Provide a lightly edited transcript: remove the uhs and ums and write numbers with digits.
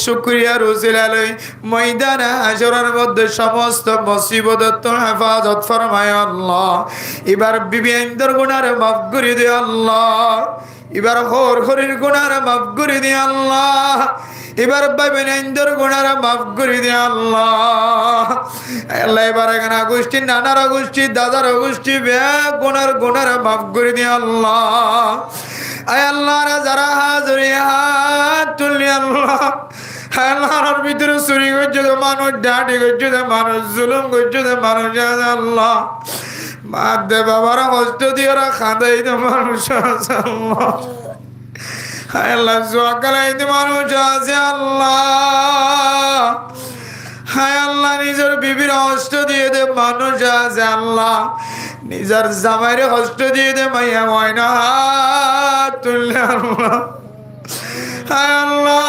শুকরিয়া রুজিলালই ময়দানে হাশরের মধ্যে সমস্ত মুসিবত হেফাজত ফরমায় আল্লাহ। এবার বিবেন্দর গুনার মাফ করে দে আল্লাহ। এবার হরির গুনার মাফ করে দে আল্লাহ। এবার বিবেন্দর গুনার মাফ করে দে আল্লাহ। আল্লাহ এবার এখানে গোষ্ঠী নানার গোষ্ঠী দাদার গোষ্ঠী গুনার মাফ করে দে আল্লাহ। আয় আল্লাহ যারা হাজরি হাত তুলি আল্লাহ, আল্লাহর ভিতরে চুরি করছে তো মানুষ, ডাঁটি করছে তো মানুষ, জুলুম করছে তো মানুষ, আল্লাহ মা দে বাবারা কষ্ট দিয়ে ওরা খাঁদাই তো মানুষ আছে আল্লাহ। হায় আল্লাহ জোয়াকালাই তো মানুষ আছে আল্লাহ। হায় আল্লাহ নিজের বিবির কষ্ট দিয়ে দে মানুষ আছে আল্লাহ। নিজের জামাইরে কষ্ট দিয়ে দে মাইয়া ময়না হাত তুললে আল্লাহ। হায় আল্লাহ